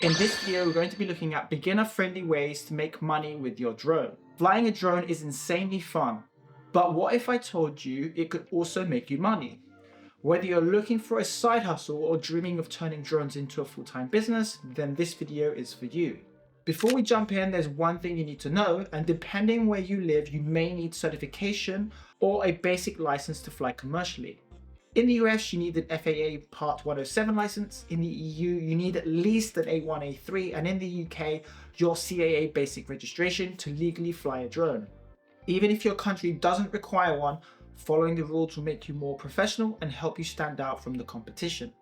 In this video, we're going to be looking at beginner-friendly ways to make money with your drone. Flying a drone is insanely fun, but what if I told you it could also make you money? Whether you're looking for a side hustle or dreaming of turning drones into a full-time business, then this video is for you. Before we jump in, there's one thing you need to know, and depending where you live, you may need certification or a basic license to fly commercially. In the US, you need an FAA Part 107 license. In the EU, you need at least an A1, A3, and in the UK, your CAA basic registration to legally fly a drone. Even if your country doesn't require one, following the rules will make you more professional and help you stand out from the competition.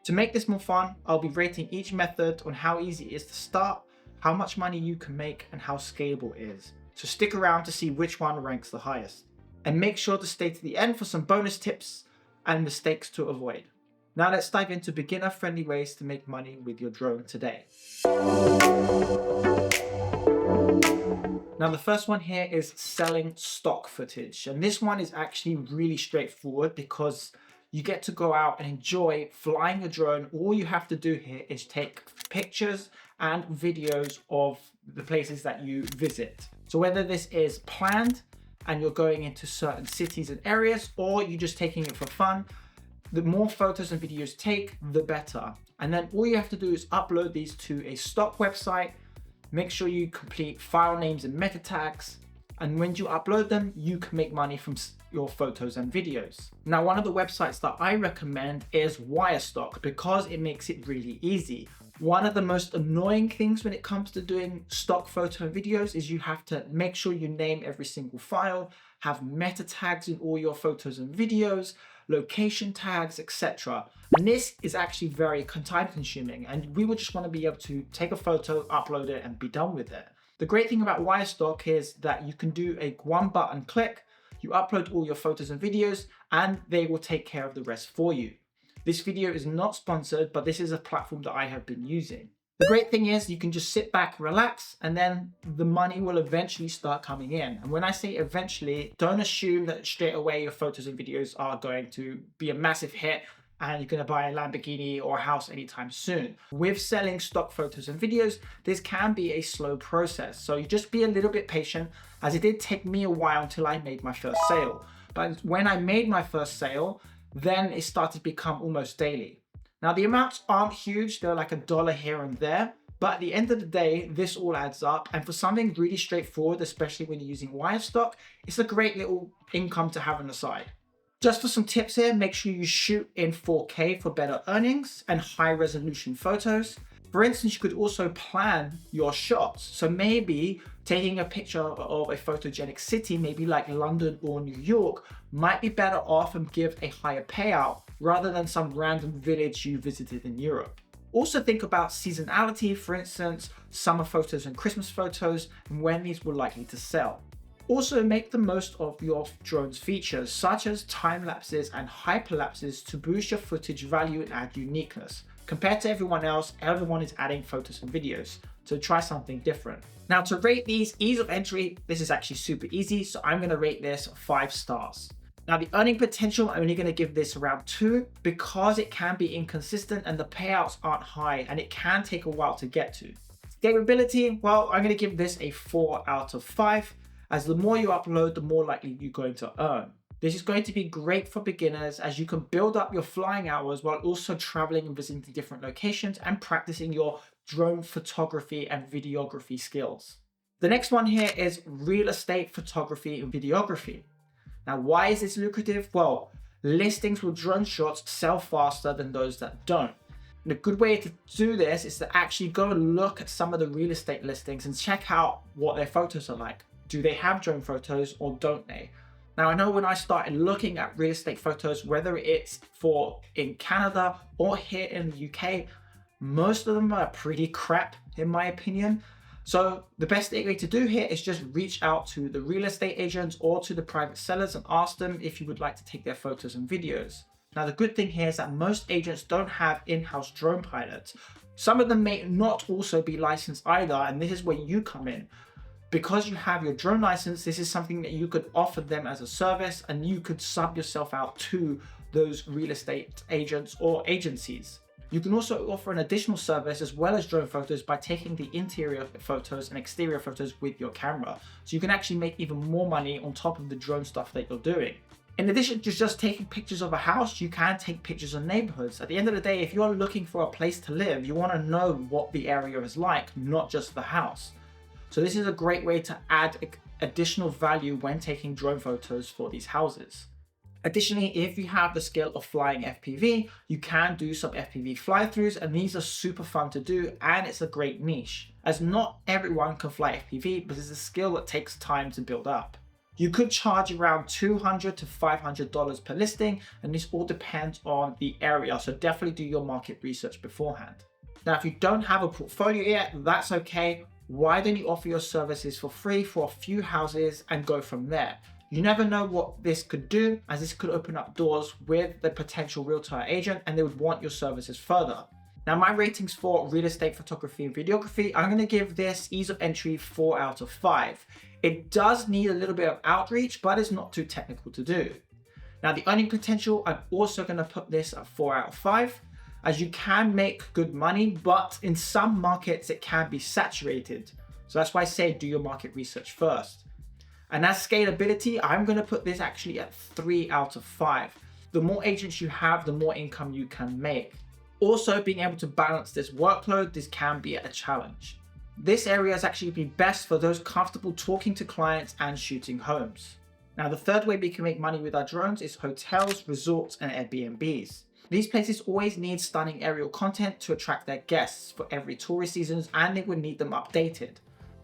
To make this more fun, I'll be rating each method on how easy it is to start, how much money you can make, and how scalable it is. So stick around to see which one ranks the highest. And make sure to stay to the end for some bonus tips and mistakes to avoid. Now let's dive into beginner-friendly ways to make money with your drone today. Now the first one here is selling stock footage. And this one is actually really straightforward because you get to go out and enjoy flying a drone. All you have to do here is take pictures and videos of the places that you visit. So whether this is planned and you're going into certain cities and areas, or you're just taking it for fun, the more photos and videos take, the better. And then all you have to do is upload these to a stock website. Make sure you complete file names and meta tags. And when you upload them, you can make money from your photos and videos. Now, one of the websites that I recommend is Wirestock because it makes it really easy. One of the most annoying things when it comes to doing stock photo and videos is you have to make sure you name every single file, have meta tags in all your photos and videos, location tags, etc. And this is actually very time consuming, and we would just want to be able to take a photo, upload it, and be done with it. The great thing about Wirestock is that you can do a one button click, you upload all your photos and videos, and they will take care of the rest for you. This video is not sponsored, but this is a platform that I have been using. The great thing is you can just sit back, relax, and then the money will eventually start coming in. And when I say eventually, don't assume that straight away your photos and videos are going to be a massive hit and you're going to buy a Lamborghini or a house anytime soon. With selling stock photos and videos, this can be a slow process. So you just be a little bit patient, as it did take me a while until I made my first sale. But when I made my first sale, then it started to become almost daily. Now the amounts aren't huge, they're like $1 here and there, but at the end of the day, this all adds up. And for something really straightforward, especially when you're using Wirestock, it's a great little income to have on the side. Just for some tips here, make sure you shoot in 4K for better earnings and high resolution photos. For instance, you could also plan your shots. So maybe taking a picture of a photogenic city, maybe like London or New York, might be better off and give a higher payout rather than some random village you visited in Europe. Also think about seasonality, for instance, summer photos and Christmas photos, and when these were likely to sell. Also make the most of your drone's features, such as time lapses and hyperlapses to boost your footage value and add uniqueness. Compared to everyone else, everyone is adding photos and videos, so try something different. Now to rate these ease of entry, this is actually super easy, so I'm going to rate this 5 stars. Now the earning potential, I'm only going to give this around 2 because it can be inconsistent and the payouts aren't high and it can take a while to get to. Scalability, well, I'm going to give this a 4 out of 5, as the more you upload, the more likely you're going to earn. This is going to be great for beginners as you can build up your flying hours while also traveling and visiting different locations and practicing your drone photography and videography skills. The next one here is real estate photography and videography. Now, why is this lucrative? Well, listings with drone shots sell faster than those that don't. And a good way to do this is to actually go and look at some of the real estate listings and check out what their photos are like. Do they have drone photos or don't they? Now, I know when I started looking at real estate photos, whether it's for in Canada or here in the UK, most of them are pretty crap in my opinion. So the best way to do here is just reach out to the real estate agents or to the private sellers and ask them if you would like to take their photos and videos. Now, the good thing here is that most agents don't have in-house drone pilots. Some of them may not also be licensed either, and this is where you come in. Because you have your drone license, this is something that you could offer them as a service, and you could sub yourself out to those real estate agents or agencies. You can also offer an additional service as well as drone photos by taking the interior photos and exterior photos with your camera. So you can actually make even more money on top of the drone stuff that you're doing. In addition to just taking pictures of a house, you can take pictures of neighborhoods. At the end of the day, if you're looking for a place to live, you want to know what the area is like, not just the house. So this is a great way to add additional value when taking drone photos for these houses. Additionally, if you have the skill of flying FPV, you can do some FPV fly-throughs, and these are super fun to do, and it's a great niche, as not everyone can fly FPV, but it's a skill that takes time to build up. You could charge around $200 to $500 per listing, and this all depends on the area, so definitely do your market research beforehand. Now, if you don't have a portfolio yet, that's okay. Why don't you offer your services for free for a few houses and go from there? You never know what this could do, as this could open up doors with the potential realtor agent and they would want your services further. Now, my ratings for real estate photography and videography, I'm going to give this ease of entry 4 out of 5. It does need a little bit of outreach, but it's not too technical to do. Now, the earning potential, I'm also going to put this at 4 out of 5, as you can make good money, but in some markets it can be saturated. So that's why I say do your market research first. And as scalability, I'm going to put this actually at 3 out of 5. The more agents you have, the more income you can make. Also, being able to balance this workload, this can be a challenge. This area is actually be best for those comfortable talking to clients and shooting homes. Now, the third way we can make money with our drones is hotels, resorts, and Airbnbs. These places always need stunning aerial content to attract their guests for every tourist seasons, and they would need them updated.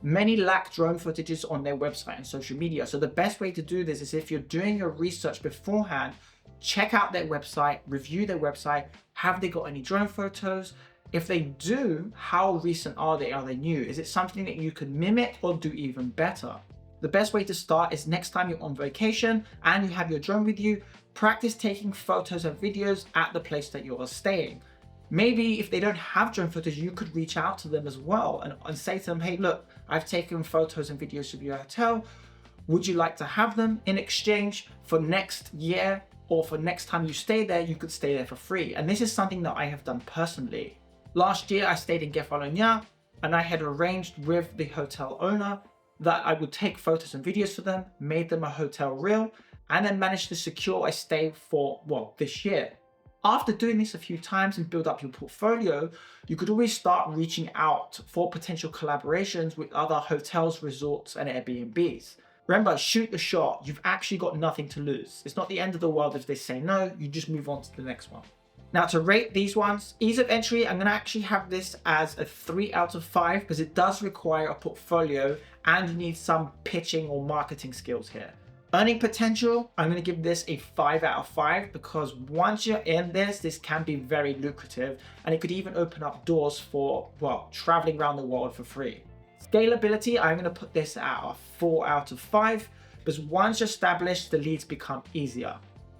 Many lack drone footages on their website and social media, so the best way to do this is if you're doing your research beforehand, check out their website, review their website. Have they got any drone photos? If they do, how recent are they? Are they new? Is it something that you can mimic or do even better? The best way to start is next time you're on vacation and you have your drone with you, practice taking photos and videos at the place that you're staying. Maybe if they don't have drone footage, you could reach out to them as well and say to them, hey, look, I've taken photos and videos of your hotel. Would you like to have them? In exchange for next year or for next time you stay there, you could stay there for free. And this is something that I have done personally. Last year, I stayed in Kefalonia and I had arranged with the hotel owner that I would take photos and videos for them, made them a hotel reel, and then managed to secure a stay for, well, this year. After doing this a few times and build up your portfolio, you could always start reaching out for potential collaborations with other hotels, resorts, and Airbnbs. Remember, shoot the shot. You've actually got nothing to lose. It's not the end of the world if they say no, you just move on to the next one. Now, to rate these ones, ease of entry, I'm going to actually have this as a 3 out of 5 because it does require a portfolio and you need some pitching or marketing skills here. Earning potential, I'm going to give this a 5 out of 5 because once you're in this can be very lucrative and it could even open up doors for, well, traveling around the world for free. Scalability, I'm going to put this at a 4 out of 5 because once you're established, the leads become easier.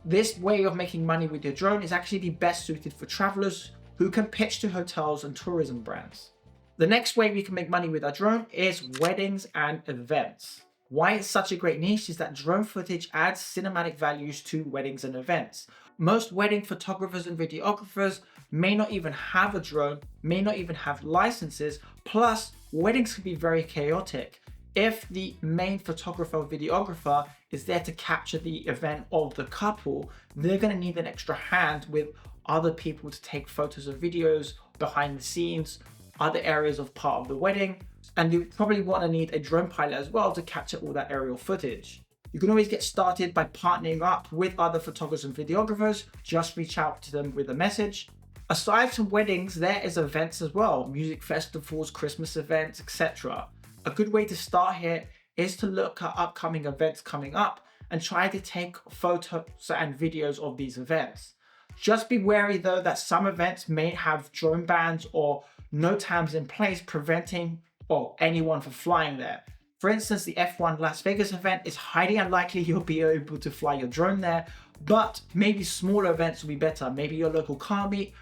This way of making money with your drone is actually the best suited for travelers who can pitch to hotels and tourism brands. The next way we can make money with our drone is weddings and events. Why it's such a great niche is that drone footage adds cinematic values to weddings and events. Most wedding photographers and videographers may not even have a drone, may not even have licenses, plus weddings can be very chaotic. If the main photographer or videographer is there to capture the event of the couple, they're going to need an extra hand with other people to take photos or videos behind the scenes, other areas of part of the wedding, and you probably want to need a drone pilot as well to capture all that aerial footage. You can always get started by partnering up with other photographers and videographers. Just reach out to them with a message. Aside from weddings, there is events as well, music festivals, Christmas events, etc. A good way to start here is to look at upcoming events coming up and try to take photos and videos of these events. Just be wary though that some events may have drone bans or NOTAMs in place preventing anyone from flying there. For instance, the F1 Las Vegas event is highly unlikely you'll be able to fly your drone there, but maybe smaller events will be better. Maybe your local car meet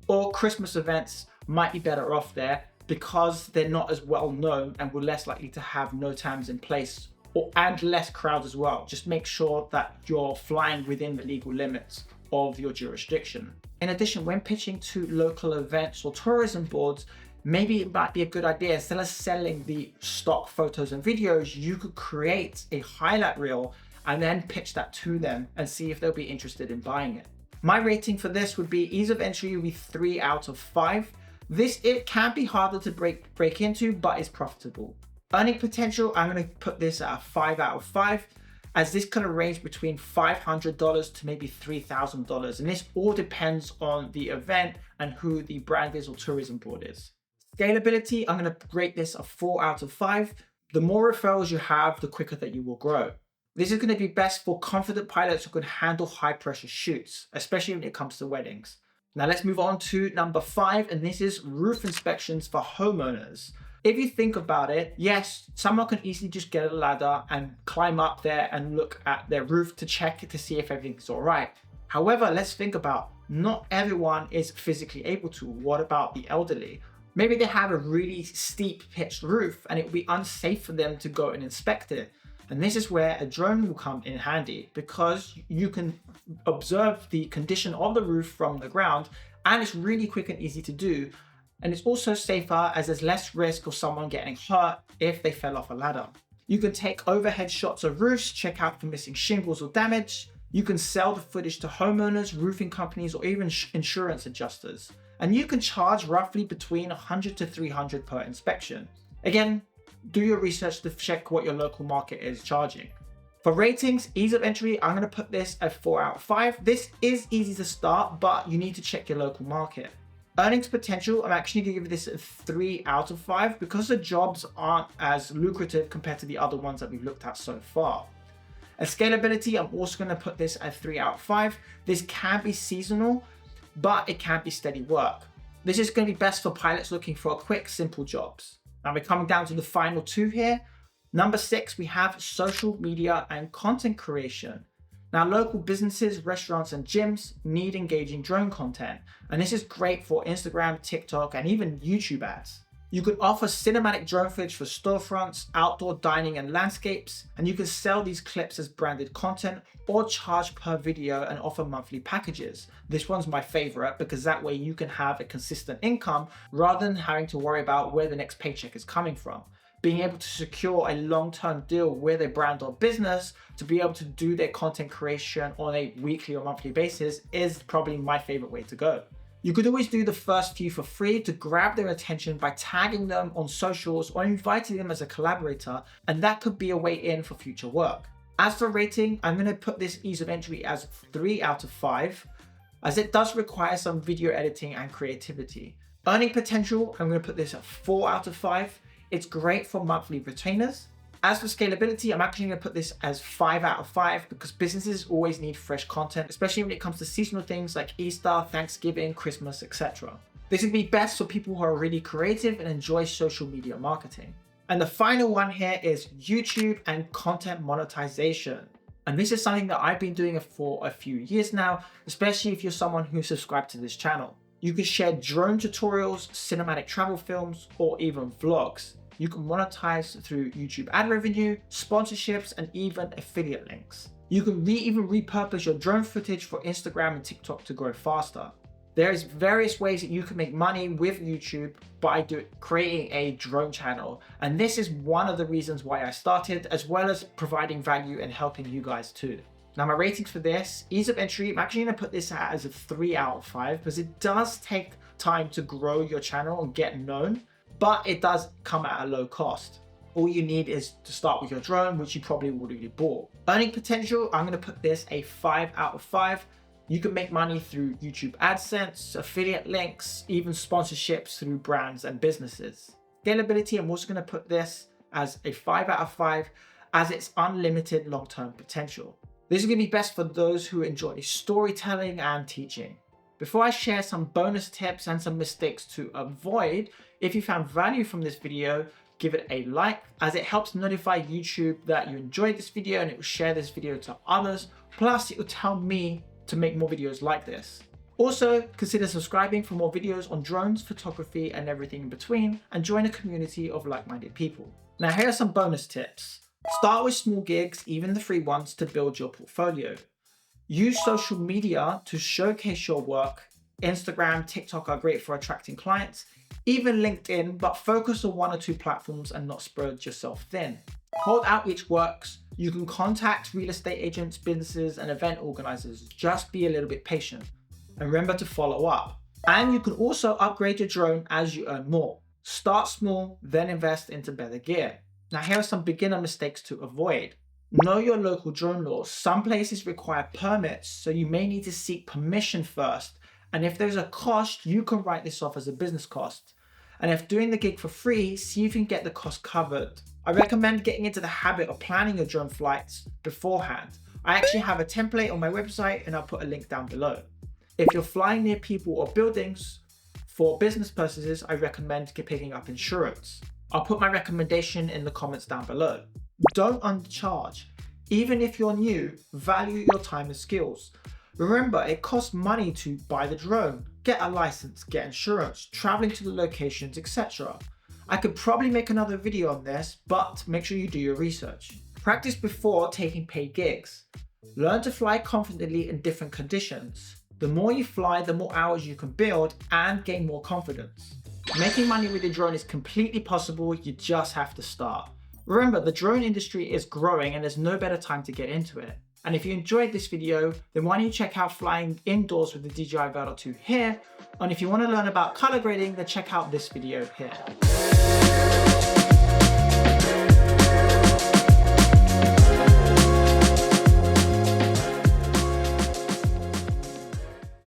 or Christmas events might be better off there because they're not as well known and we're less likely to have NOTAMs in place and less crowds as well. Just make sure that you're flying within the legal limits of your jurisdiction. In addition, when pitching to local events or tourism boards, maybe it might be a good idea, instead of selling the stock photos and videos, you could create a highlight reel and then pitch that to them and see if they'll be interested in buying it. My rating for this would be ease of entry would be 3 out of 5. It can be harder to break into, but it's profitable. Earning potential, I'm going to put this at a 5 out of 5, as this can range between $500 to maybe $3,000. And this all depends on the event and who the brand is or tourism board is. Scalability, I'm going to rate this a 4 out of 5. The more referrals you have, the quicker that you will grow. This is going to be best for confident pilots who can handle high pressure shoots, especially when it comes to weddings. Now let's move on to number 5, and this is roof inspections for homeowners. If you think about it, yes, someone can easily just get a ladder and climb up there and look at their roof to check to see if everything's all right. However, let's think about, not everyone is physically able to. What about the elderly? Maybe they have a really steep pitched roof and it would be unsafe for them to go and inspect it. And this is where a drone will come in handy, because you can observe the condition of the roof from the ground, and it's really quick and easy to do. And it's also safer, as there's less risk of someone getting hurt if they fell off a ladder. You can take overhead shots of roofs, check out for missing shingles or damage. You can sell the footage to homeowners, roofing companies, or even insurance adjusters. And you can charge roughly between $100 to $300 per inspection. Again, do your research to check what your local market is charging. For ratings, ease of entry, I'm going to put this at 4 out of 5. This is easy to start, but you need to check your local market. Earnings potential, I'm actually going to give this a 3 out of 5 because the jobs aren't as lucrative compared to the other ones that we've looked at so far. And scalability, I'm also going to put this at 3 out of 5. This can be seasonal, but it can be steady work. This is going to be best for pilots looking for quick, simple jobs. Now we're coming down to the final 2 here. Number 6, we have social media and content creation. Now, local businesses, restaurants, and gyms need engaging drone content. And this is great for Instagram, TikTok, and even YouTube ads. You can offer cinematic drone footage for storefronts, outdoor dining, and landscapes. And you can sell these clips as branded content or charge per video and offer monthly packages. This one's my favorite because that way you can have a consistent income rather than having to worry about where the next paycheck is coming from. Being able to secure a long-term deal with a brand or business to be able to do their content creation on a weekly or monthly basis is probably my favorite way to go. You could always do the first few for free to grab their attention by tagging them on socials or inviting them as a collaborator, and that could be a way in for future work. As for rating, I'm going to put this ease of entry as 3 out of 5, as it does require some video editing and creativity. Earning potential, I'm going to put this at 4 out of 5. It's great for monthly retainers. As for scalability, I'm actually going to put this as 5 out of 5 because businesses always need fresh content, especially when it comes to seasonal things like Easter, Thanksgiving, Christmas, etc. This would be best for people who are really creative and enjoy social media marketing. And the final one here is YouTube and content monetization. And this is something that I've been doing for a few years now, especially if you're someone who's subscribed to this channel. You can share drone tutorials, cinematic travel films, or even vlogs. You can monetize through YouTube ad revenue, sponsorships, and even affiliate links. You can even repurpose your drone footage for Instagram and TikTok to grow faster. There's various ways that you can make money with YouTube by creating a drone channel. And this is one of the reasons why I started, as well as providing value and helping you guys too. Now my ratings for this, ease of entry, I'm actually going to put this as a 3 out of 5 because it does take time to grow your channel and get known, but it does come at a low cost. All you need is to start with your drone, which you probably already bought. Earning potential, I'm going to put this a 5 out of 5. You can make money through YouTube AdSense, affiliate links, even sponsorships through brands and businesses. Scalability, I'm also going to put this as a 5 out of 5 as it's unlimited long-term potential. This is going to be best for those who enjoy storytelling and teaching. Before I share some bonus tips and some mistakes to avoid, if you found value from this video, give it a like, as it helps notify YouTube that you enjoyed this video and it will share this video to others. Plus, it will tell me to make more videos like this. Also, consider subscribing for more videos on drones, photography, and everything in between, and join a community of like-minded people. Now, here are some bonus tips. Start with small gigs, even the free ones, to build your portfolio. Use social media to showcase your work. Instagram, TikTok are great for attracting clients, even LinkedIn, but focus on 1 or 2 platforms and not spread yourself thin. Cold outreach works. You can contact real estate agents, businesses, and event organizers. Just be a little bit patient and remember to follow up. And you can also upgrade your drone as you earn more. Start small, then invest into better gear. Now, here are some beginner mistakes to avoid. Know your local drone laws. Some places require permits, so you may need to seek permission first. And if there's a cost, you can write this off as a business cost. And if doing the gig for free, see if you can get the cost covered. I recommend getting into the habit of planning your drone flights beforehand. I actually have a template on my website and I'll put a link down below. If you're flying near people or buildings for business purposes, I recommend picking up insurance. I'll put my recommendation in the comments down below. Don't undercharge. Even if you're new, value your time and skills. Remember, it costs money to buy the drone, get a license, get insurance, traveling to the locations, etc. I could probably make another video on this, but make sure you do your research. Practice before taking paid gigs. Learn to fly confidently in different conditions. The more you fly, the more hours you can build and gain more confidence. Making money with your drone is completely possible, you just have to start. Remember, the drone industry is growing and there's no better time to get into it. And if you enjoyed this video, then why don't you check out flying indoors with the DJI Vector 2 here. And if you want to learn about color grading, then check out this video here.